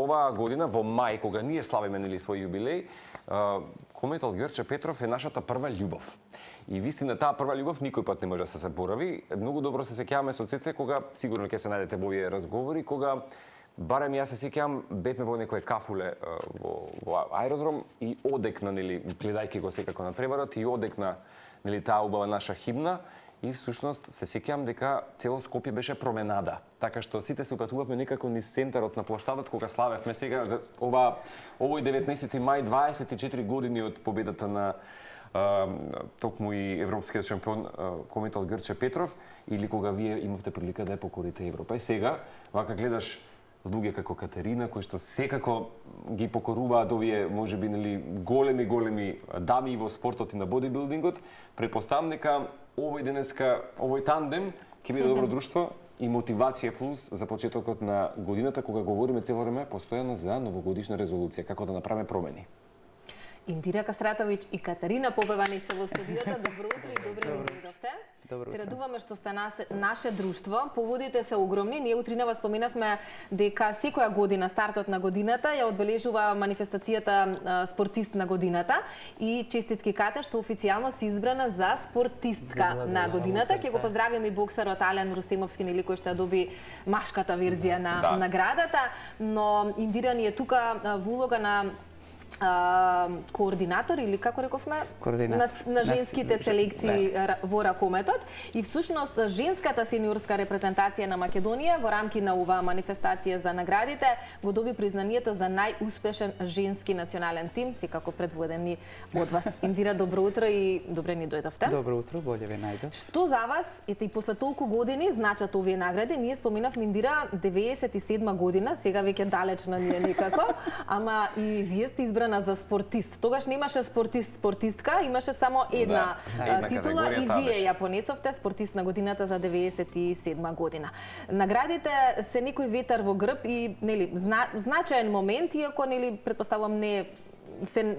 оваа година во мај кога ние славиме нели свој јубилеј, кометол Ѓорче Петров е нашата прва љубов. И вистина таа прва љубов никој пат не може да се заборави. Многу добро се сеќаваме со Цеце кога сигурно ќе се најдете во овие разговори кога барем јас се сеќавам бевме во некој кафуле во аеродром и одекна нели гледајќи го секако на преварот и одекна нели таа убава наша химна. И всушност се сеќавам дека цело Скопје беше променада. Така што сите се упатувавме некако низ центарот на плоштадот кога славевме сега за овој 19 мај 24 години од победата на токму и европскиот шампион кометол Ѓорче Петров или кога вие имавте прилика да ја покорите Европа. И сега вака гледаш луѓе како Катерина кои што секако ги покоруваат овие можеби нели големи дами во спортот и на бодибилдингот, претпоставам дека овој денеска, овој тандем ќе биде добро друштво и мотивација плюс за почетокот на годината кога говориме цело време постојано за новогодишна резолуција, како да направиме промени. Индира Кастратовиќ и Катерина Попевани се во студиото. Добро утро и добро ни дојдовте. Се радуваме што сте наше друштво. Поводите се огромни. Ние утринава споменавме дека секоја година, стартот на годината, ја одбележува манифестацијата спортист на годината и честитки Кате што официјално си избрана за спортистка на годината. Ќе го поздравиме и боксерот Ален Рустемовски, нели кој што доби машката верзија на наградата, но Индира ни е тука во улога на координатор или како рековме на женските селекции во ракометот и всушност женската сениорска репрезентација на Македонија во рамки на оваа манифестација за наградите го доби признанието за најуспешен женски национален тим, секако предводени од вас. Индира, добро утро и добре ни дојдовте. Добро утро, боле ве најдов. Што за вас ете и после толку години значат овие награди? Ние споминавме Индира 97 година, сега веќе далечно ни е некако, ама и вие сте избрана за спортист. Тогаш немаше спортистка, имаше само една титула и вие ја понесовте спортист на годината за 97 година. Наградите се некој ветар во грб и нели значаен момент, иако нели претпоставувам не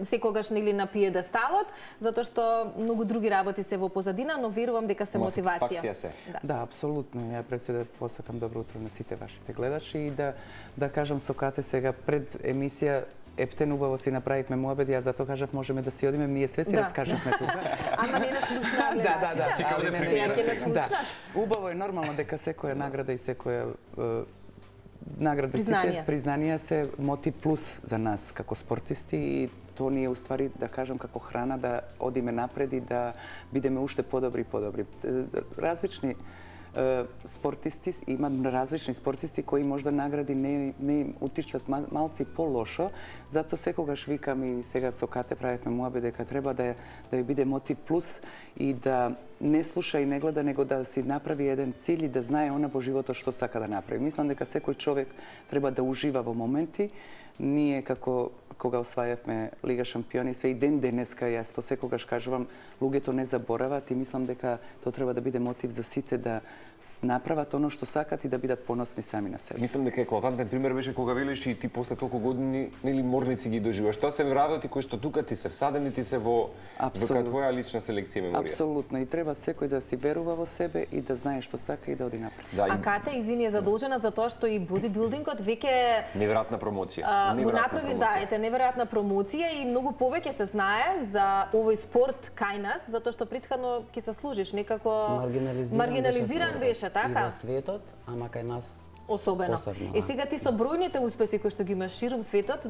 секогаш нели на пиедесталот, затоа што многу други работи се во позадина, но верувам дека се мотивација. Да, апсолутно. Ја пред се да посакам добро утро на сите вашите гледачи и да кажам со Кате сега пред емисија ептен убаво си направивме муабет, јас затоа кажав можеме да си одиме, ние све си раскажавме тука. Ама не нас слушна гледачите. Да. Убаво е нормално дека секоја награда и секоја награда признанија се мотив плюс за нас како спортисти и тоа ни е уствари да кажам како храна да одиме напред и да бидеме уште подобри и подобри. Различни спортисти, има различни спортисти кои можда награди не утичат малци по-лошо, затоа секогаш викам и сега со Кате правевме муабет дека треба да ја биде мотив плюс и да не слуша и не гледа, него да си направи еден цил и да знае она во животот што сака да направи. Мислам дека секој човек треба да ужива во моменти. Ние како кога освајавме Лига шампиони, све и ден денеска јас то секогаш кажувам, луѓето не заборават и мислам дека тоа треба да биде мотив за сите да направат оно што сакат и да бидат поносни сами на себе. Мислам дека еклатантен пример беше кога велиш и ти после толку години нели морници ги доживаш. Тоа се работи кои што тука ти се всадени, ти се во твоја лична селекција меморија. Апсолутно и треба секој да си верува во себе и да знае што сака и да оди напред. А Кате, извини, е задолжена за тоа што и бодибилдингот веќе неверојатна промоција. Го направи неверојатна промоција и многу повеќе се знае за овој спорт кај нас, затоа што претходно ќе се служиш некако маргинализиран беше, така? И во светот, ама кај нас особено. Сега ти со бројните успеси кои што ги имаш ширум светот,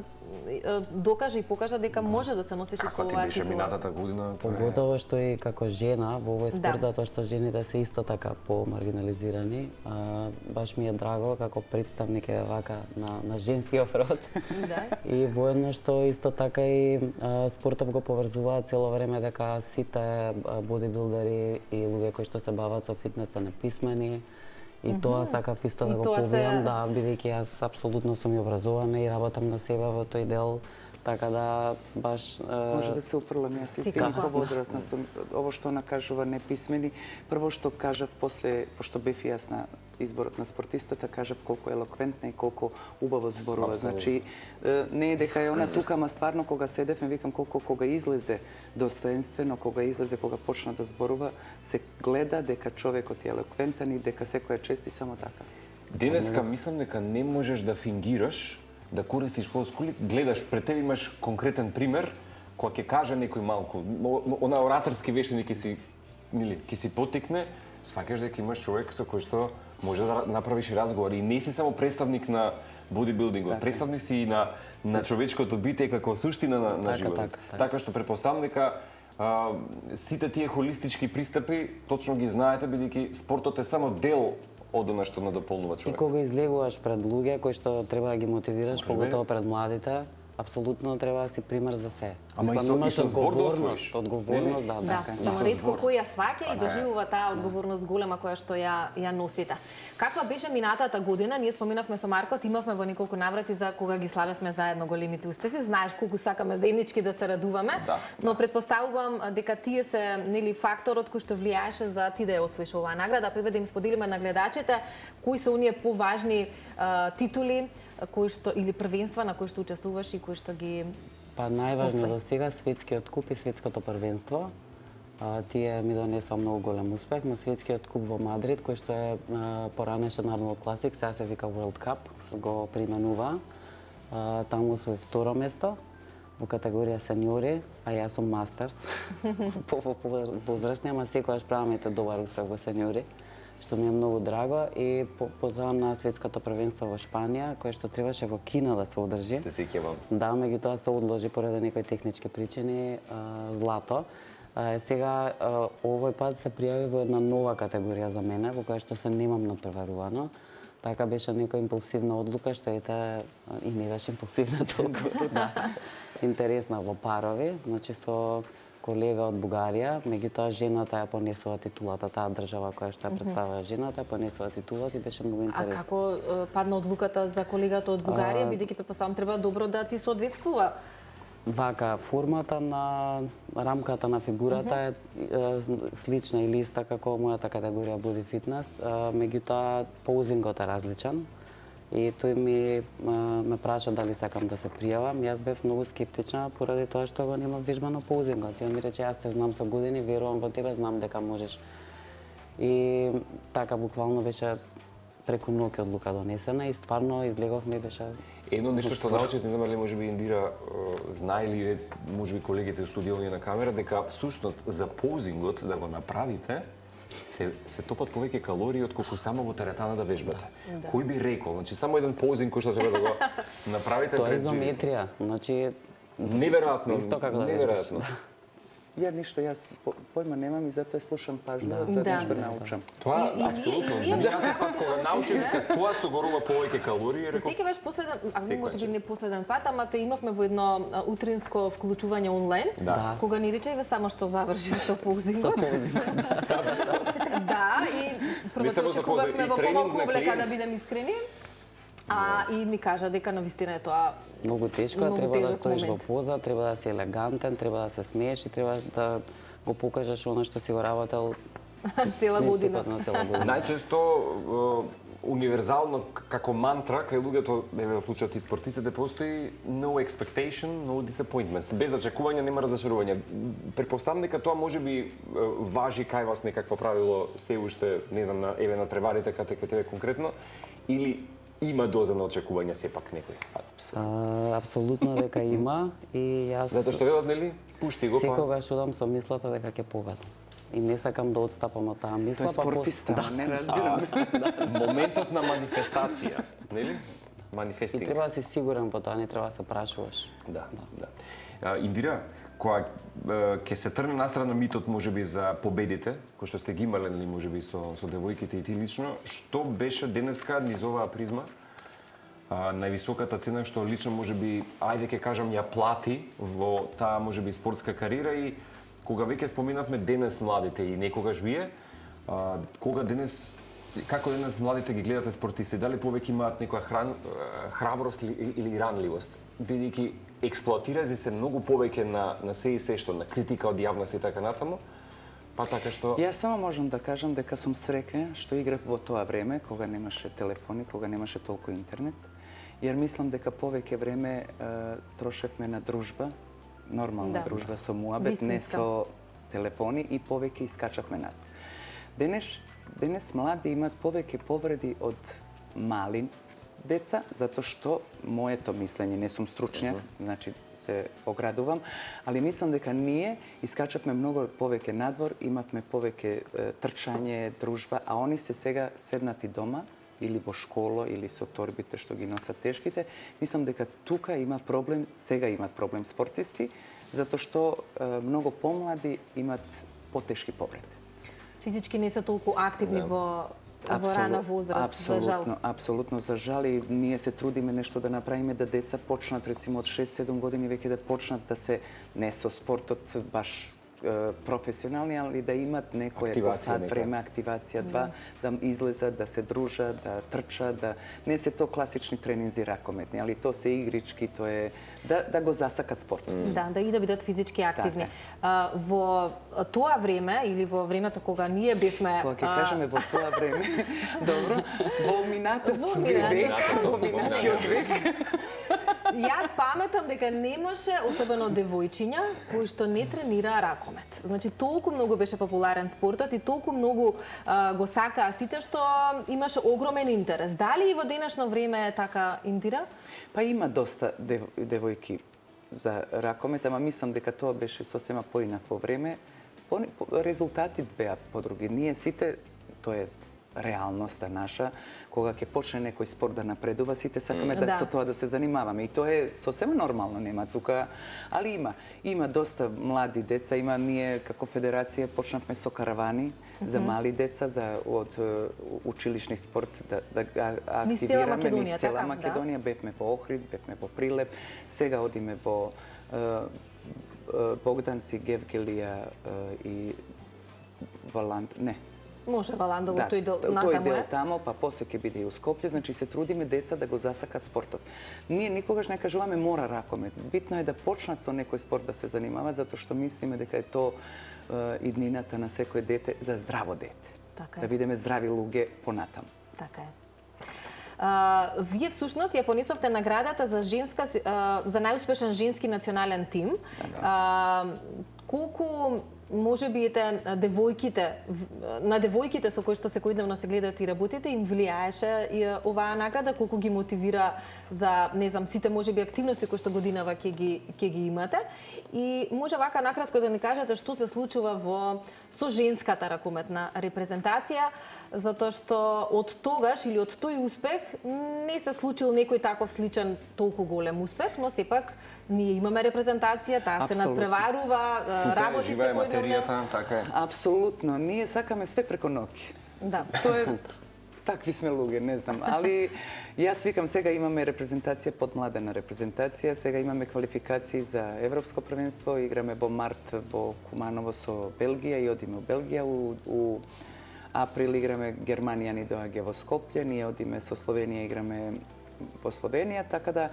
докажа и покажа дека може да се носиш и со оваа титула. Како ти беше минатата година? Поготово што и како жена во овој спорт, затоа што жените се исто така по-маргинализирани. Баш ми е драго како представник вака на женскиот род. И воедно што исто така и спортов го поврзуваат цело време дека сите бодибилдери и луѓе кои што се бават со фитнес се неписмени. И тоа сакав исто да го повеам, да, бидејќи јас апсолутно сум и образована и работам на себе во тој дел, така да баш може да се уфрлам јас искам повозрасна сум. Ово што она кажува неписмени, прво што кажав после пошто бев јас на изборот на спортистата, кажав колку елоквентна и колку убаво зборува. Значи не е дека е она тука, ама стварно кога седевме викам колку кога излезе достоенствено, кога излезе, кога почна да зборува, се гледа дека човекот е елоквентен и дека секоја чести само така. Денеска мислам дека не можеш да фингираш да користиш флоскули, гледаш пред тебе имаш конкретен пример, кога ќе каже некој малку, она ораторски вештини ќе си потекне, сваќаш дека имаш човек со кој што може да направиш разговор и не си само представник на бодибилдингот, представник си и на човечкото битие како суштина на животот. Така што претпоставам дека сите тие холистички пристапи точно ги знаете, бидејќи спортот е само дел од она што надополнува човек. И кога излегуваш пред луѓе кои што треба да ги мотивираш, поготово пред младите, апсолутно треба да си пример за се. Ама и со збор да освоиш. Одговорност, Да, само ретко кој ја сваќа и доживува таа одговорност голема која што ја носите. Каква беше минатата година? Ние споминавме со Марко, имавме во неколку наврати за кога ги славевме заедно големите успеси. Знаеш колку сакаме заеднички да се радуваме, но претпоставувам дека тие се факторот кој што влијаеше за ти да ја освоиш оваа награда. Па да им споделиме на гледачите кои се оние поважни титули кои што или првенства на кои што учествуваш и кои што ги најважно до сега светскиот куп и светското првенство. Тие ми донесоа многу голем успех на светскиот куп во Мадрид, кој што е поранешен Арнолд Класик, сега се вика World Cup, го применува. Таму освои второ место во категорија сениори, а јас сум мастерс. Возрастни, ама секогаш правам добар успех во сениори, што ми е многу драго, и потоа на светското првенство во Шпанија, кое што требаше во Кина да се одржи. Се сеќавам. Да, меѓутоа се одложи поради некои технички причини злато. Сега овој пат се пријави во една нова категорија за мене, во која што се немам натпреварувано. Така беше некоја импулсивна одлука, што и не беше импулсивна толку. Интересна во парови, значи со колега од Бугарија, меѓутоа жената ја понесува титулата, таа држава која што ја представува жената, понесува титулата и беше многу интересно. А како падна одлуката за колегата од Бугарија, бидејќи претпоставам треба добро да ти соодветствува? Вака, формата на рамката на фигурата е слична или иста како мојата категорија Body Fitness, меѓутоа поузингот е различен. И тој ме праша дали сакам да се пријавам. Јас бев многу скептична поради тоа што го немам вежбано поузингот. Тој ми рече, јас те знам со години, верувам во тебе, знам дека можеш. И така буквално беше преку ноќ одлука донесена и стварно излеговме и беше... Едно нешто што научите, не знам дали можеби Индира знае или можеби колегите студијални на камера, дека всушност за поузингот да го направите се топат повеќе калории од колку само во теретана да вежбате. Кој би рекол? Значи само еден поузинг кој што треба да го направите тоа пред животот. Тоа е изометрија, значи неверојатно, исто како да неверојатно. Ја ништо, јас појма немам и затоа слушам пажливо, тоа нешто научам. Тоа апсолутно. Јас пат кога научив дека тоа согорува повеќе калории, реков. Се сеќаваш последен, можеби не последен пат, ама те имавме во едно утринско вклучување онлайн, кога ни речеве само што заврши со поузингот. Да, и прво очекувавме во помалку облека да бидем искрени. И ми кажа дека навистина е тоа многу тешко, треба да стоиш во поза, треба да си елегантен, треба да се смееш и треба да го покажеш она што си го работел цела година. Најчесто универзално како мантра кај луѓето, во случајот и спортистите, постои no expectation, no disappointments. Без очекување нема разочарување. Претпоставам дека тоа можеби важи кај вас некакво правило се уште, не знам, на еве надпреварите кај тебе конкретно, или има доза на очекување сепак некој? Апсолутно дека има и јас... Затоа што велат, нели? Пушти го, па... Секогаш одам со мислата дека ќе победам. И не сакам да отстапам од таа мисла. Тоа е спортиста, не разбирам. Моментот на манифестација, нели? Манифестинг. И треба да си сигурен во тоа, не треба да се прашуваш. Да. Индира, кога ќе се трне настрана митот можеби за победите, кои што сте ги имале, нели, можеби со девојките и ти лично, што беше денеска низ оваа призма највисоката цена што лично можеби, ајде ќе кажам, ја плати во таа можеби спортска кариера, и кога веќе споминавме денес младите и некогаш вие, кога денес, како денес младите ги гледате спортисти, дали повеќе имаат некоја храброст или ранливост, бидејќи експлоатирајќи се многу повеќе на се и се што, на критика од јавност и така натаму, па така што... Јас само можам да кажам дека сум среќна што играв во тоа време, кога немаше телефони, кога немаше толку интернет, јер мислам дека повеќе време трошевме на дружба, нормална дружба со муабет, не со телефони, и повеќе искачавме над. Денес млади имаат повеќе повреди од мали, деца, затоа што моето мислење, не сум стручњак, значи се оградувам, али мислам дека ние искачавме многу повеќе надвор, имавме повеќе трчање, дружба, а они се сега седнати дома или во школа, или со торбите што ги носат тешките. Мислам дека тука има проблем, сега имат проблем спортисти, затоа што многу помлади имат потешки повреди. Физички не се толку активни во рана возраст, за жал. Апсолутно, за жал, и ние се трудиме нешто да направиме да деца почнат, рецимо од 6-7 години веќе да почнат да се не со спортот баш професионални, али да имат некоја по сат време, активација, два, да излезат, да се дружат, да трчат, да не се то класични тренинзи ракометни, али то се игрички, то е да го засакат спортот. Да и да бидат физички активни. Во тоа време или во времето кога ние бевме, кога ќе кажеме во тоа време, добро, во минатиот век. Јас паметам дека немаше, особено девојчиња, кои што не тренираа ракомет. Значи, толку многу беше популарен спортот и толку многу го сакаа сите, што имаше огромен интерес. Дали и во денешно време е така, Индира? Па има доста девојки за ракомет, ама мислам дека тоа беше сосема поинакво време. Резултатите беа подруги. Ние сите, тоа е реалноста наша, кога ќе почне некој спорт да напредува, сите сакаме да со тоа да се занимаваме. И тоа е сосема нормално, нема тука, али има доста млади деца, има ние како федерација почнавме со каравани за мали деца, за од училишни спорт да активираме низ цела Македонија, бевме во Охрид, бевме во Прилеп, сега одиме во Богданци, Гевгелија и Валанд, не. Може Валандово, тој дел тамо, па после ќе биде и у Скопје, значи се трудиме деца да го засакат спортот. Ние никогаш не кажуваме мора ракомет. Битно е да почнат со некој спорт да се занимава, затоа што мислиме дека е то иднината на секој дете за здраво дете. Да бидеме здрави луѓе понатаму. Така е. Вие всушност ја понесовте наградата за најуспешен женски национален тим. Колку можеби на девојките со кои што секојдневно се гледате и работите, им влијаеше и оваа награда, колку ги мотивира за, не знам, сите можеби активности кои што годинава ќе ги имате. И може вака накратко да ни кажете што се случува со женската ракометна репрезентација, затоа што од тогаш или од тој успех не се случил некој таков сличен толку голем успех, но сепак ние имаме репрезентација, таа се надпреварува, работи секојдневно. Така е. Апсолутно. Ние сакаме све преко ноќ. Да. Тоа е такви сме луѓе, не знам, али јас викам сега имаме репрезентација, подмладена репрезентација, сега имаме квалификации за европско првенство, играме во март во Куманово со Белгија и одиме во Белгија, у април играме Германија, ни доаѓа во Скопје, ние одиме со Словенија, играме во Словенија, така да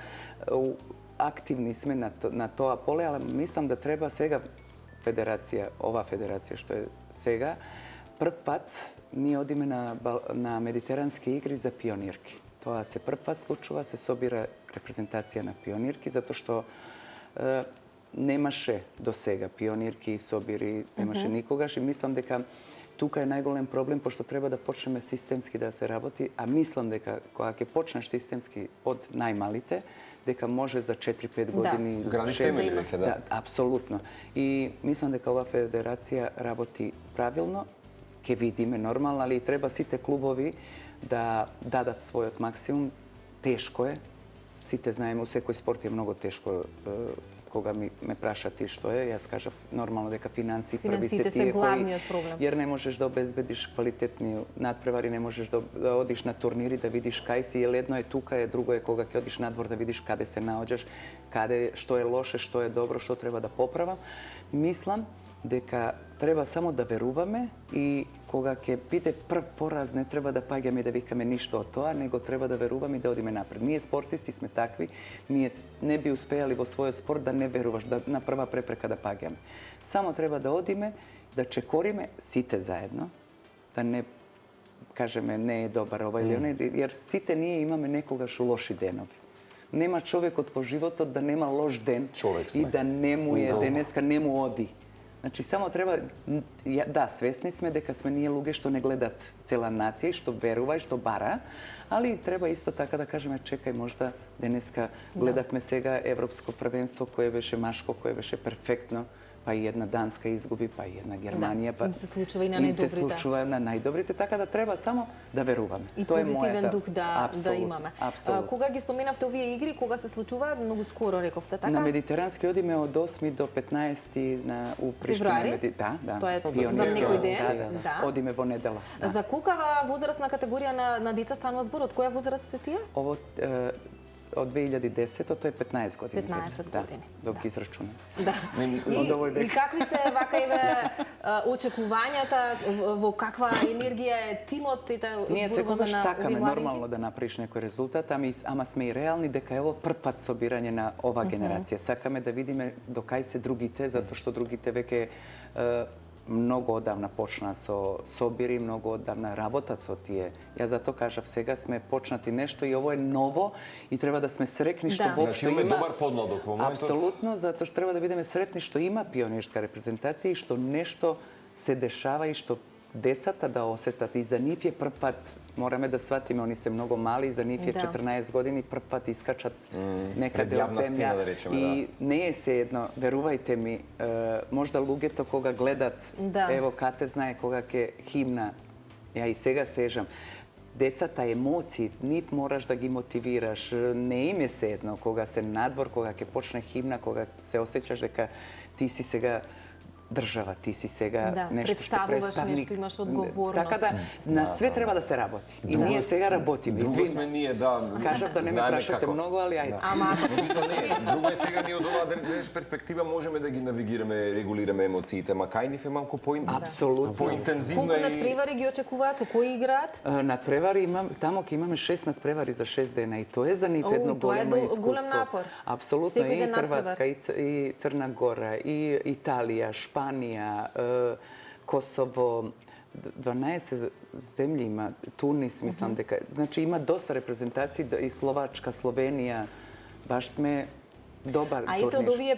активни сме на тоа поле, али мислам да треба сега ова федерација што е сега, прв пат ние одиме на Медитерански игри за пионирки. Тоа се прв пат случува, се собира репрезентација на пионирки, затоа што немаше до сега пионирки и собири, немаше никогаш, и мислам дека тука е најголем проблем, пошто треба да почнеме системски да се работи, а мислам дека кога ќе почнеш системски од најмалите, дека може за 4-5 години... Гранични имени веќе, да. Апсолутно. И мислам дека ова федерација работи правилно, ќе видиме нормално, али треба сите клубови да дадат својот максимум. Тешко е, сите знаеме, у секој спорт е многу тешко. Кога ме праша ти што е, јас кажав нормално дека финансии први се тие главниот проблем. Јер не можеш да обезбедиш квалитетни надпревари, не можеш да одиш на турнири, да видиш кај си, едно е тука, друго е кога ќе одиш надвор да видиш каде се наоѓаш, каде што е лоше, што е добро, што треба да поправам. Мислам дека треба само да веруваме и кога ќе биде прв пораз не треба да паѓаме и да викаме ништо од тоа, него треба да веруваме и да одиме напред. Ние спортисти сме такви, ние не би успеали во својот спорт да не веруваш, да на прва препрека да паѓаме. Само треба да одиме, да чекориме сите заедно, да не кажеме не е добар ова или оној, јер сите ние имаме некогаш лоши денови. Нема човекот во животот да нема лош ден и да не му е денеска, не му оди. Значи, само треба, да, свесни сме дека сме ние луѓе што не гледат цела нација, што верува и што бара, али треба исто така да кажеме, чекај, можда денеска гледавме сега Европско првенство кое беше машко, кое беше перфектно, па и една Данска изгуби, па и една Германија, па им се случува и на им се најдобрите. случува на најдобрите, така да треба само да веруваме. И Тоа е позитивен мојата... дух да имаме. Апсолутно. Кога ги споменавте овие игри, кога се случуваат? Многу скоро рековте, така? На Медитерански одиме од 8 до 15 у Приштина. Февруари? Да. Тоа е Пионерски за некој од- ден? Да. Одиме во недела. Да. За колкава возрастна категорија на деца станува збор? Од која возраст се тие? Ово од 2010-то е 15 години. 15 Да, години. док израчуна. Да. Од овој И век. какви се вака очекувањата, во каква енергија е тимот и да Ние секогаш на сакаме овие младинки? нормално да направиш некој резултат, ама сме и реални дека е ово прв пат собирање на ова генерација. Сакаме да видиме до кај се другите, затоа што другите веќе многу одавна почна со собири, многу одавна работат со тие. Јас затоа кажав, сега сме почнати нешто и ово е ново и треба да сме срекни што Да. Значи воопшто имаме има. добар подлодок во моментот. Апсолутно, затоа што треба да бидеме сретни што има пионерска репрезентација и што нешто се дешава и што децата да осетат. И за нив е прв пат, мораме да сватиме, они се многу мали, за нив е Да. 14 години, прв пат искачат некаде пред од јавна земја. сцена, да речеме, И не е се едно, верувајте ми, можда луѓето кога гледат, Да. ево Кате знае кога ќе химна, ја и сега сежам, децата емоции, нив мораш да ги мотивираш. Не им е се едно кога се надвор, кога ќе почне химна, кога се осеќаш дека ти си сега држава, ти си сега Да, нешто што представуваш представник. нешто, имаш одговорност. Така да, на све треба да се работи. И ние сега работиме. Друго Извини. сме ние, да. Кажав да не ме знаеме прашате како. многу, али ајде. Ама, Бито не, друго е сега ние од оваа перспектива можеме да ги навигираме, регулираме емоциите, ма кај нив е малку Апсолутно. поинтензивно колку и надпревари ги очекуваат, со кои играат? Надпревари тамо ќе имаме 6 надпревари за 6 дена и тоа е за нив едно тоа е големо искуство. голем напор. Апсолутно Секој и ден Хрватска и Црна Гора и Италија, Шпанија, Косово, 12 земји има, Тунис, мислам дека, значи има доста репрезентации и Словачка, Словенија, баш сме добар А ете од турнир. овие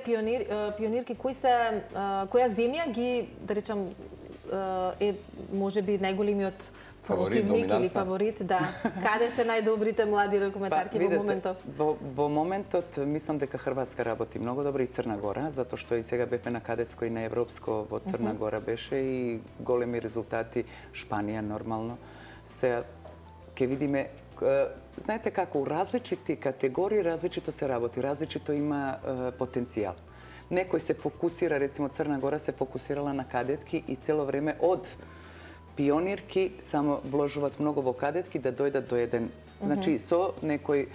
пионирки, која земја ги, да речам, е можеби најголемиот Фаворит, противник или доминантна. фаворит, да. Каде се најдобрите млади ракометарки во моментов? Во моментот мислам дека Хрватска работи многу добро и Црна Гора, затоа што и сега бевме на кадетско и на европско во Црна Гора беше и големи резултати. Шпанија нормално. Се ќе видиме знаете како у различити категории различито се работи, различито има потенцијал. Некој се фокусира, рецимо Црна Гора се фокусирала на кадетки и цело време од пионирки само вложуваат многу во кадетки да дојдат до еден, значи со некој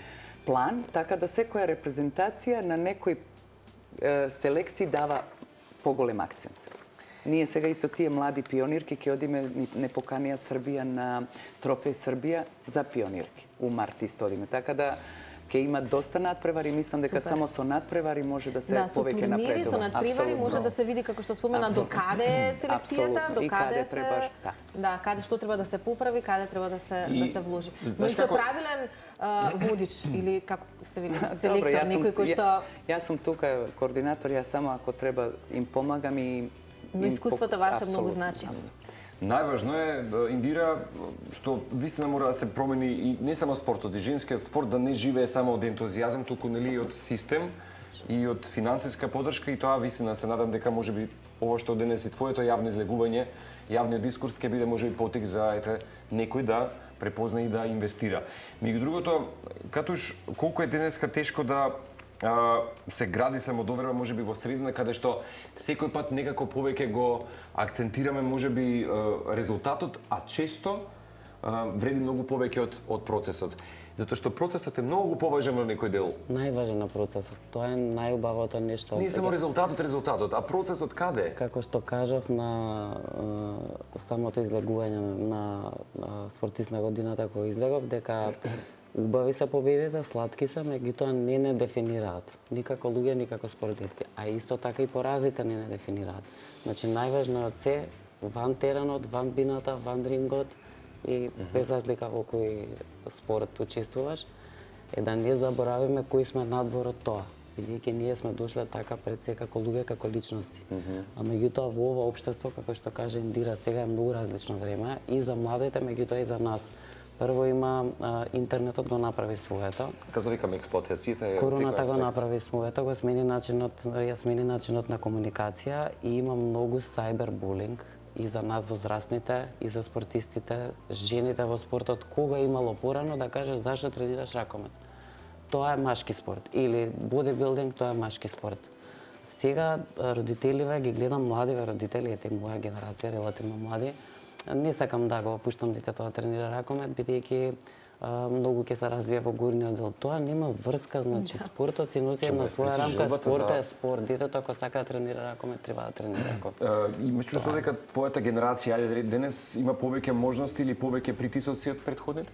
план, така да секоја репрезентација на некој селекција дава поголем акцент. Ние сега и со тие млади пионирки ќе одиме, не поканија Србија на Трофеј Србија за пионирки. У март исто одиме, така да ќе има доста надпревари, мислам дека Супер. само со надпревари може да се Да, со повеќе турнири, напредува. со надпревари може да се види, како што спомена, до каде е селекцијата, Апсолутно. до И каде каде се... требаш, да. Да, каде што треба да се поправи, каде треба да се вложи. Но знаеш и со како- правилен водич или како се вели, Добро, селектор, некој кој што... Јас сум тука координатор, јас само ако треба им помагам и... Но искуството ваше многу Апсолутно. значи. Најважно е да Индира што вистина мора да се промени и не само спортот, и женскиот спорт да не живее само од ентузијазам, туку нели и од систем и од финансиска поддршка и тоа вистина се надам дека можеби ова што денес и твоето јавно излегување, јавниот дискурс ќе биде можеби потик за некој да препозна и да инвестира. Меѓу другото, катуш колку е денеска тешко да се гради самодоверба можеби во средина каде што секој пат некако повеќе го акцентираме можеби резултатот, а често вреди многу повеќе од процесот. Затоа што процесот е многу поважен од некој дел. Најважен на процесот. Тоа е најубавото нешто. Не само резултатот, а процесот каде? Како што кажав на самото излегување на спортист на годината кој излегов, дека убави се победите, сладки се, меѓутоа не дефинираат. Никако луѓе, никако спортисти. А исто така и поразите не дефинираат. Значи, најважно е од се, ван теренот, ван бината, ван рингот и без разлика во кој спорт учествуваш, е да не заборавиме кои сме надвор од тоа. бидејќи ние сме дошле така пред се како луѓе, како личности. А меѓутоа во ова општество, како што каже Индира, сега е многу различно време и за младите, меѓутоа и за нас. Прво има интернетот го направи своето. Како викаме експлоатацијата, Короната го направи своето, ја смени начинот на комуникација и има многу сайбербулинг и за нас возрастните, и за спортистите, жените во спортот. Кога имало порано да кажеш зашто тренираш ракомет? Тоа е машки спорт. Или бодибилдинг, тоа е машки спорт. Сега родителиве ги гледам младиве родители, ете моја генерација, релативно млади, не сакам да го пуштам детето да тренира ракомет, бидејќи многу ќе се развие во горниот дел. Тоа нема врска, значи спортот си носи една своја рамка, спорт е спорт. Детето ако сака да тренира ракомет, треба да тренира ракомет. Имаш чувство дека твојата генерација, ајде денес има повеќе можности или повеќе притисоци од претходните?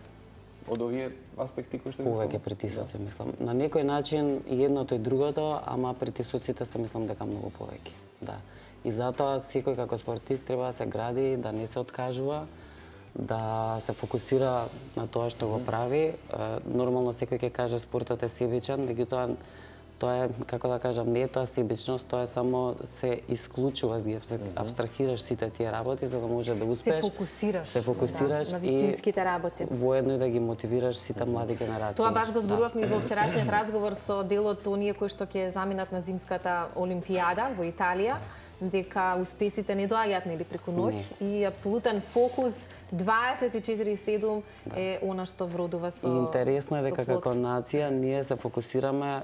Од овие аспекти кои што повеќе притисоци, мислам. На некој начин и едното и другото, ама притисоците се мислам дека многу повеќе. Да. И затоа секој како спортист треба да се гради, да не се откажува, да се фокусира на тоа што го прави. Нормално секој ќе каже спортот е себичен, меѓутоа тоа е, како да кажам, не е тоа себичност, тоа е само се исклучува, се абстрахираш сите тие работи за да може да успееш. Се фокусираш да, на вистинските работи. Воедно и да ги мотивираш сите млади генерации. Тоа баш го зборувавме и во вчерашниот разговор со дел од оние кои што ќе заминат на зимската олимпијада во Италија, дека успесите не доаѓаат нели преку ноќ и апсолутен фокус 24/7 е она што вродува со. И интересно е дека како нација ние се фокусираме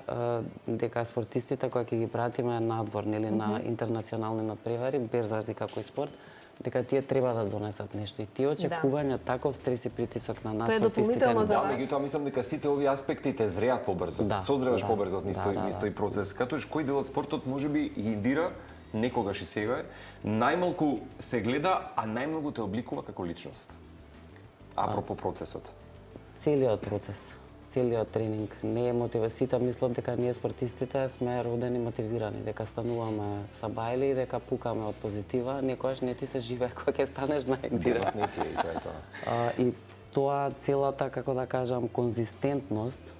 дека спортистите кои ќе ги пратиме надвор нели на интернационални надпревари без разлика кој спорт, дека тие треба да донесат нешто и тие очекувања таков стрес и притисок на нас спортистите. Тоа е дополнително за вас. Меѓутоа мислам дека сите овие аспекти те зреат побрзо. Созреваш побрзо од тој процес. Катош кој дел од спортот можеби и Индира некогаш и сега најмалку се гледа, а најмногу те обликува како личност. Апропо процесот. Целиот процес, целиот тренинг не е мотивација. Мислам дека ние спортистите сме родени мотивирани, дека стануваме сабајли и дека пукаме од позитива, некогаш не ти се живее кога ќе станеш на Индира. Не ти е и тоа е тоа. И тоа целата, како да кажам, конзистентност,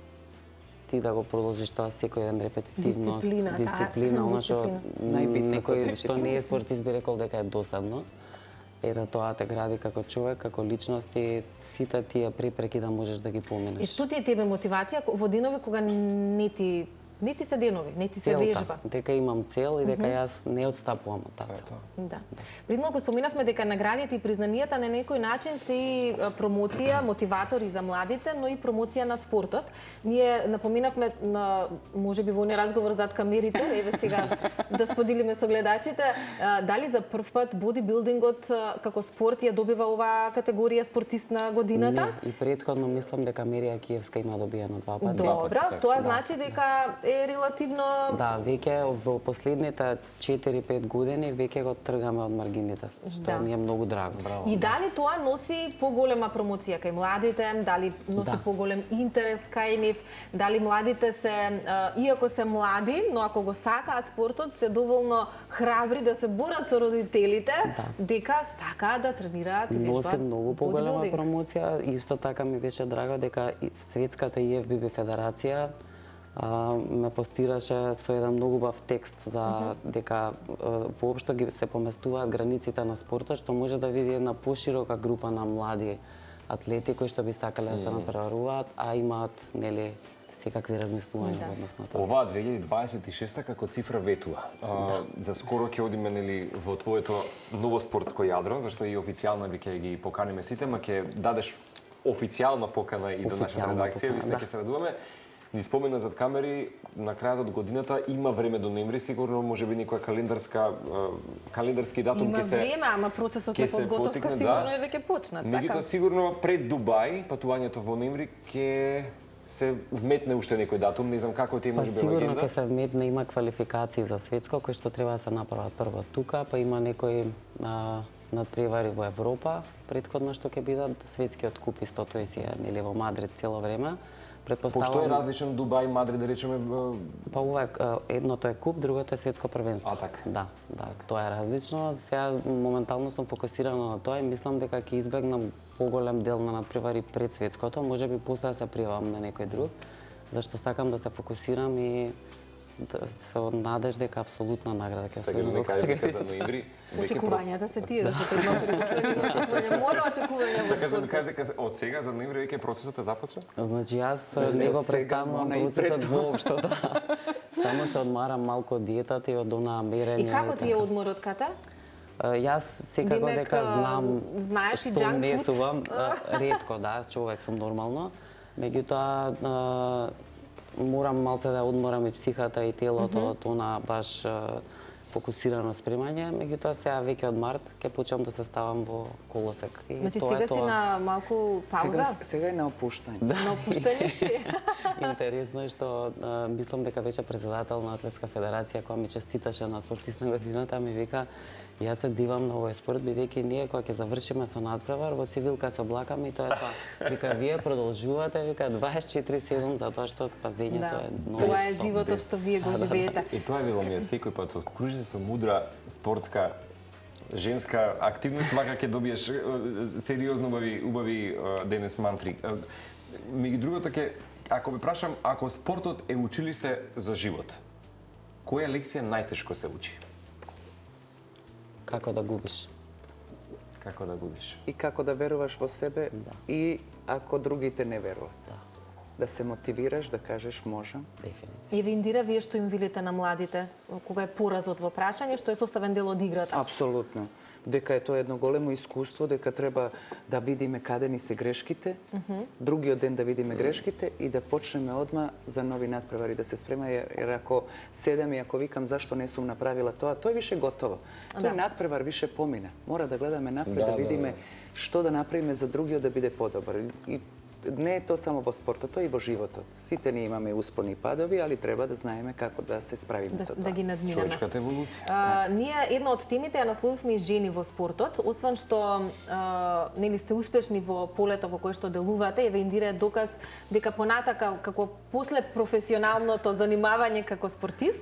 ти да го продолжиш тоа секој ден, репетитивност, дисциплина, она што некој што не е спортист би рекол дека е досадно. Ете тоа те гради како човек, како личност и сите тие препреки да можеш да ги поминеш. И што ти е тебе мотивација во денови кога не ти се денови, не ти се вежба? Дека имам цел и дека јас не отстапувам од таа цел. Да. Предно го споминавме дека наградите и признанијата на некој начин се и промоција, мотиватори за младите, но и промоција на спортот. Ние напоминавме на можеби во оној разговор зад камерите, еве сега да споделиме со гледачите, дали за прв пат бодибилдингот како спорт ја добива оваа категорија спортист на годината? Не, и претходно мислам дека Мерија Киевска има добиено 2 пати. Добра, тоа значи дека е релативно. Да, веќе во последните 4-5 години веќе го тргаме од маргините, што ми е многу драго. И дали тоа носи поголема промоција кај младите, дали носи поголем интерес кај нив, дали младите се, иако се млади, но ако го сакаат спортот, се доволно храбри да се борат со родителите, дека сакаат да тренираат и вежбаат. Носи многу поголема промоција, исто така ми беше драго дека светската IFBB федерација ме постираше со еден многу бав текст за дека воопшто ги се поместуваат границите на спортот, што може да види една поширока група на млади атлети кои што би сакале да се надпреваруваат, а имаат нели секакви размислувања во однос на тоа. Оваа 2026 како цифра ветува. За скоро ќе одиме нели во твоето ново спортско јадро, зашто и официјално ќе ги поканиме сите, ма ќе дадеш официјална покана и до нашата редакција, вистина ќе се радуваме. Ни спомена зад камери, на крајот од годината има време до ноември, сигурно можеби некоја календарски датум ќе се. Има време, ама процесот на подготовка сигурно е веќе почнат, така. Меѓутоа сигурно пред Дубај, патувањето во ноември ќе се вметне уште некој датум, не знам како ти може би агенда. Сигурно ќе се вметне, има квалификации за светско кои што треба да се направат прво тука, па има некои надпревари во Европа, претходно што ќе бидат светскиот куп истото е нели во Мадрид цело време. Пошто е различен Дубај, Мадрид, да речеме? Па ова едното е куп, другото е светско првенство. Така. Да, тоа е различно. Сега моментално сум фокусирана на тоа и мислам дека ќе избегнам поголем дел на надпревари пред светското, можеби после да се пријавам на некој друг, зашто сакам да се фокусирам и со надеж дека апсолутна награда ќе Сега освоиме не кажеш дека за ноември Очекувањата се тие, зашто има очекување, мора очекување во Сакаш да ми спортот. кажеш дека од сега за ноември веќе процесот е започнат? Значи јас не го од сега, представувам она и процесот пред. воопшто, да. Само се одмарам малку од диетата и од онаа мерење. И како ти е одморот, Ката? Јас секако Демек, дека знам знаеш и што junk не food? сувам, ретко, да, човек сум нормално. Меѓутоа, морам малце да одморам и психата и телото од она баш фокусирано спремање, меѓутоа сега веќе од март ќе почнам да се ставам во колосек. И Значи тоа е сега си тоа. на малку пауза? Сега е на опуштање. На опуштање си? Интересно е што мислам дека беше председател на Атлетска федерација која ми честиташе на спортист на годината, ми вика јас се дивам на овој спорт бидејќи ние кога ќе завршиме со надпревар во цивилка се облакаме и тоа е тоа. Вика вие продолжувате, вика 24/7 затоа што пазењето е многу. Тоа е животот што вие го живеете. И тоа е било ми е секој пат со кружите со мудра спортска женска активност, вака ќе добиеш сериозно убави денес мантри. Меѓу другото ќе, ако ме прашам, ако спортот е училиште за живот, која лекција најтешко се учи? Како да губиш. Како да губиш? И како да веруваш во себе и ако другите не веруваат. Да се мотивираш, да кажеш можам. Дефинитивно. Еве Индира, вие што им велите на младите, кога е поразот во прашање, што е составен дел од играта? Апсолутно. Дека е тоа едно големо искуство, дека треба да видиме каде ни се грешките, другиот ден да видиме грешките и да почнеме одма за нови надпревари да се спрема, jer ако седам и ако викам зашто не сум направила тоа, тоа е више готово. Тој надпревар више помина. Мора да гледаме напред, да видиме што да направиме за другиот да биде подобар. И не е тоа само во спортот, тоа и во животот. Сите ние имаме успони и падови, али треба да знаеме како да се справиме со тоа. Да ги надминеме. Човечката еволуција. Ние една од темите ја насловивме и жени во спортот, освен што нели сте успешни во полето во кое што делувате, еве Индира е доказ дека понатака како после професионалното занимавање како спортист,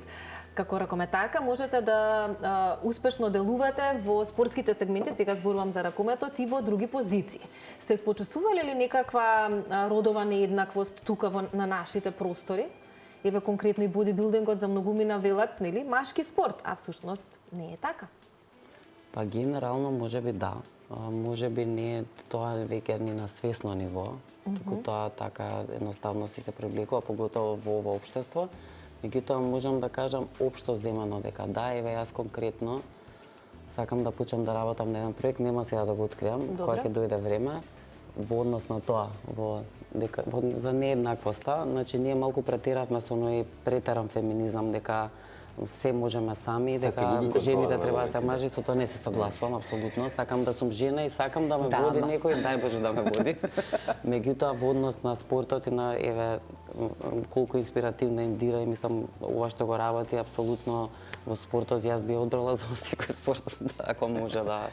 како ракометарка можете да успешно делувате во спортските сегменти, сега зборувам за ракометот и во други позиции. Сте почувствувале ли некаква родова нееднаквост тука на нашите простори? Еве конкретно и бодибилдингот за многумина велат, нели, машки спорт, а всушност не е така. Па генерално можеби да. Можеби не е тоа веќе ни на свесно ниво, туку тоа така едноставно си се привлекува, поготово во ова општество. Меѓутоа можам да кажам општо земано дека да, еве јас конкретно сакам да почнам да работам на еден проект, нема сега да го откриам, кога ќе дојде време, во однос на тоа, за нееднаквоста, значи ние малку претеравме со оној претеран феминизам дека се можеме сами, дека жените треба да се мажи, со тоа не се согласувам апсолутно. Сакам да сум жена и сакам да ме води некој, дај Боже да ме води. Меѓутоа во однос на спортот и на еве колку инспиративна Индира и мислам ова што го работи апсолутно во спортот јас би одбрала за секој спорт ако може да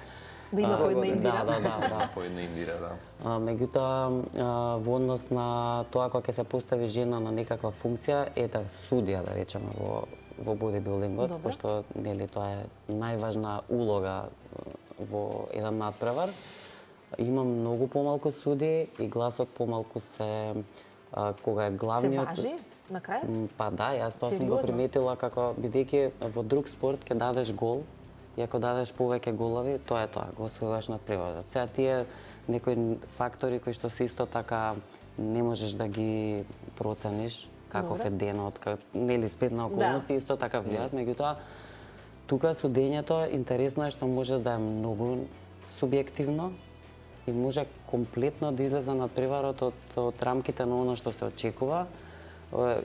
има по една Индира. Да. По една Индира, да. Меѓутоа во однос на тоа кога ќе се постави жена на некаква функција, ета судија да речеме во бодибилдингот, пошто нели тоа е најважна улога во еден надпревар. Има многу помалку суди и гласот помалку се кога е главниот. Се важи на крај? Па да, јас тоа сум го приметила како бидејќи во друг спорт ќе дадеш гол и ако дадеш повеќе голови, тоа е тоа, го освојуваш надпреварот. Сега тие некои фактори кои што се исто така не можеш да ги процениш, каков е денот, нели спетна околности исто така влијаат, меѓутоа тука судењето интересно е што може да е многу субјективно и може комплетно да излезе надпреварот од рамките на оно што се очекува.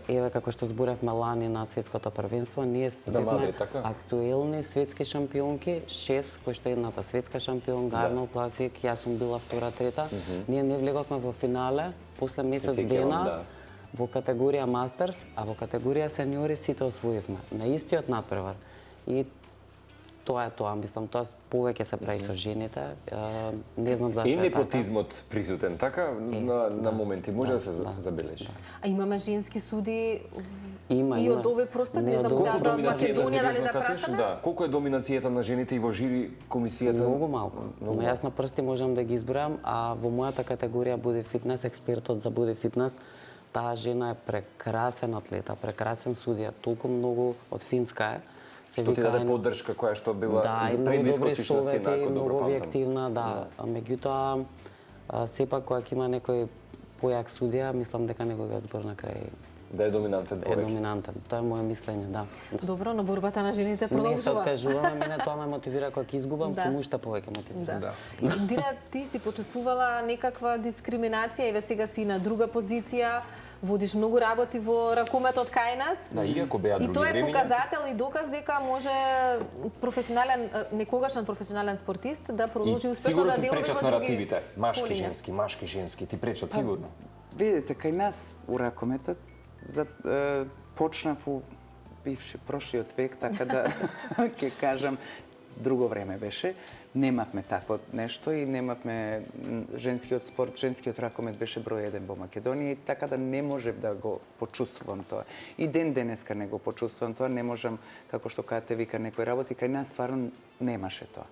Еве како што зборевме лани на светското првенство, ние сме актуелни светски шампионки, 6 кои што едната светска шампионка, Арнолд Класик, јас сум била втора, трета. Ние не влеговме во финале после месец дена во категорија мастерс, а во категорија сениори сите освоивме на истиот надпревар. И тоа е тоа, мислам, тоа повеќе се прави со жените. Не знам зашто е така. И непотизмот присутен, така на моменти може да се забележи. А имаме женски суди Има, и од овој простор, не знам сега од Македонија дали да прашаме? Да, колку е доминацијата на жените и во жири комисијата? Многу малку. Но јас на прсти можам да ги избројам, а во мојата категорија Body Fitness, експертот за Body Fitness, таа жена е прекрасен атлета, прекрасен судија, толку многу од Финска е. Што ти даде поддршка која што била за преди искочиш на сцена, ако добро многу памтам. објективна, да. Меѓутоа, сепак кога има некој појак судија, мислам дека неговиот збор на крај Да е доминантен повеќе. е доминантен. Тоа е моје мислење, да. Добро, но борбата на жените Не се продолжува. откажуваме, мене тоа ме мотивира кога ќе изгубам, Да. сум уште повеќе мотивирана. Да. Индира, ти си почувствувала некаква дискриминација, еве сега си на друга позиција, водиш многу работи во ракометот кај нас. Да, иако беа И други тоа е времиња. показател и доказ дека може некогашен професионален спортист да продолжи И успешно сигурно да ти делува пречат во други наративите, машки, полиња. женски, машки, женски, ти пречат сигурно. Видите, кај нас у ракометот почнав у прошлиот век, така да ќе кажам, друго време беше. Немавме такво нешто и немавме женскиот спорт, женскиот ракомет беше број 1 во Македонија и така да не можев да го почувствувам тоа. И ден денеска не го почувствувам тоа, не можам, како што кажете, вика некој работи, кај нас стварно немаше тоа.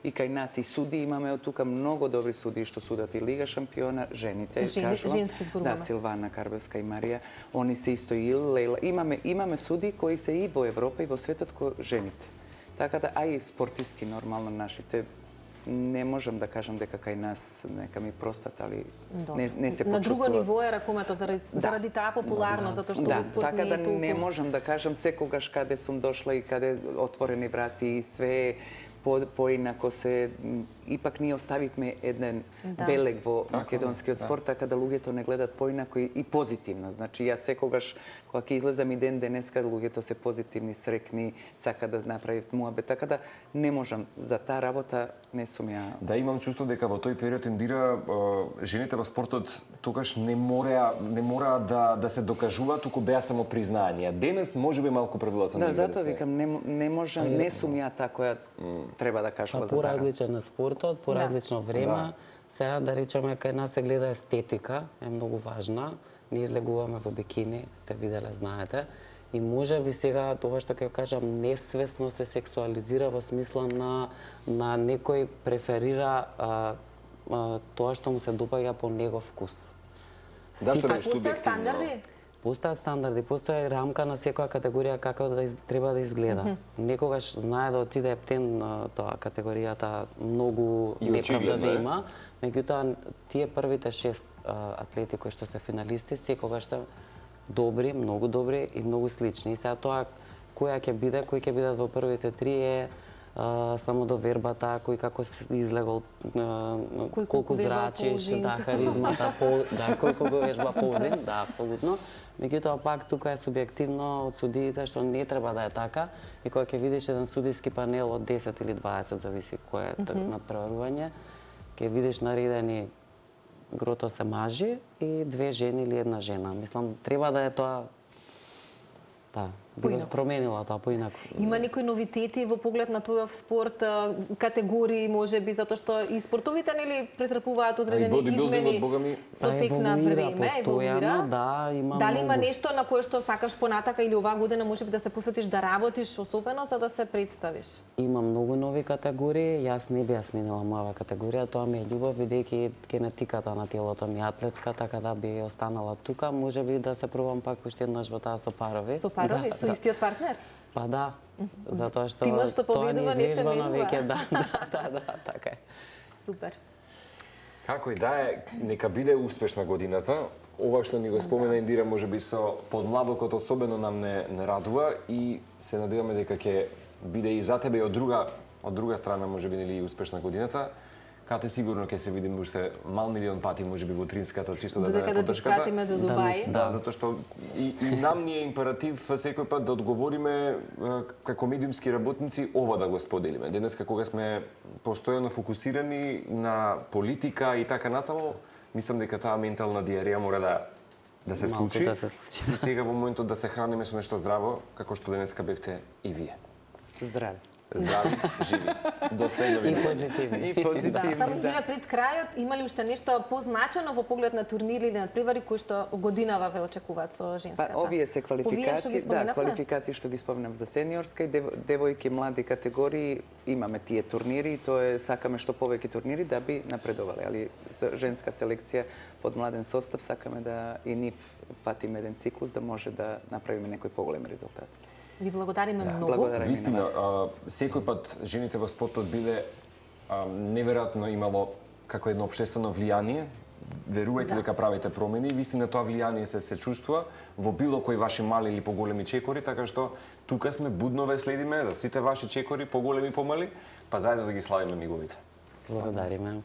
И кај нас и суди имаме од тука многу добри суди што судат и Лига шампиона, жените, кажувам. Женски зборуваме. Да, Силвана Карбевска и Марија, они се исто и Лейла. Имаме суди кои се и во Европа и во светот кои жените. Така да, а и спортиски нормално нашите, не можам да кажам дека кај нас нека ми простат, али не се почувствува. На друго ниво е ракометот заради таа популарност, затоа што Да, во спорт така не да е толку. не можам да кажам секогаш каде сум дошла и каде отворени врати и све поинако се, ипак ние оставивме еден белег во македонскиот спорт, така да луѓето не гледат поинако и позитивно. Значи, јас секогаш, кога ќе излезам и ден денеска, луѓето се позитивни, срекни, сака да направи муабет, така да не можам. За таа работа не сум ја... Да, имам чувство дека во тој период Индира жените во спортот тогаш не мора да се докажуваат, туку беа само признања. Денес можеби малку правилата Да, не затоа викам, не можам, не сум ја таа која треба да кажува за таа. Поразличен е спортот, поразлично време. Сега да речеме кај нас се гледа естетика, е многу важна. Ние излегуваме во бикини, сте виделе, знаете. И може би сега тоа што ќе кажам несвесно се сексуализира во смисла на некој преферира тоа што му се допаѓа по негов вкус. Да, што А постојат стандарди? Постојат стандарди, постои рамка на секоја категорија како треба да изгледа. Некогаш знае да отиде ептен тоа категоријата многу И неправда очигледно да е. има, меѓутоа тие првите 6 атлети кои што се финалисти секогаш се добри, многу добри и многу слични. И сега тоа кои ќе бидат во првите 3 е само до вербата, кој како се излегол, колку вежба зрачиш, позинг. да, харизмата, колку го вежба позин, да, апсолутно. Меѓутоа пак тука е субјективно од судиите што не треба да е така и кога ќе видиш еден судиски панел од 10 или 20, зависи кој е надпреварување, ќе видиш наредени грото се мажи и 2 жени или 1 жена. Мислам, треба да е тоа би го Поинаку. променила тоа поинаку. Има некои новитети во поглед на твојов спорт, категории, можеби, затоа што и спортовите нели претрпуваат одредени бодибилдингот, измени бога ми, со тек на време, постојано, да, има Дали има многу. нешто на кое што сакаш понатака или оваа година можеби да се посветиш да работиш особено за да се представиш? Има многу нови категории, јас не беа сменила мојава категорија, тоа ми е љубов, бидејќи генетиката на телото ми е атлетска, така да би останала тука, можеби да се пробам пак уште еднаш во таа со парови. Со парови, со истиот партнер? Па да, затоа што Тимот што тоа победува не се извежбано менува. веќе, да, така е. Супер. Како и да е, нека биде успешна годината. Ова што ни го спомена Индира можеби со подмладокот особено нам не радува и се надеваме дека ќе биде и за тебе и од друга страна можеби нели и успешна годината. Кате сигурно ќе се видиме уште мал милион пати можеби во Тринската чисто да Додека даде да ти поддршката. спратиме до Дубај. Да, затоа што и нам ни е императив секој пат да одговориме како медиумски работници ова да го споделиме. Денеска кога сме постојано фокусирани на политика и така натаму, мислам дека таа ментална диарија мора да се Малку случи. да се случи. И сега во моментот да се храниме со нешто здраво, како што денеска бевте и вие. Здраве. здрави, живи. До следно И видење. позитивни. И позитивни, Само Индира, пред крајот, има ли уште нешто позначено во поглед на турнири или надпревари кои што годинава ве очекуваат со женската? Овие се квалификации, споменавме? квалификации што ги спомнав за сениорска и девојки млади категории, имаме тие турнири и тоа е сакаме што повеќе турнири да би напредовале, али за женска селекција под младен состав сакаме да и нив патиме еден циклус да може да направиме некој поголем резултат. Ви благодариме многу. благодарам. Вистина, секој пат жените во спортот биле неверојатно имало како едно општествено влијание. Верувајте дека правите промени, вистина тоа влијание се чувствува во било кои ваши мали или поголеми чекори, така што тука сме будно ве следиме за сите ваши чекори, поголеми и помали, па заедно да ги славиме миговите. Благодариме.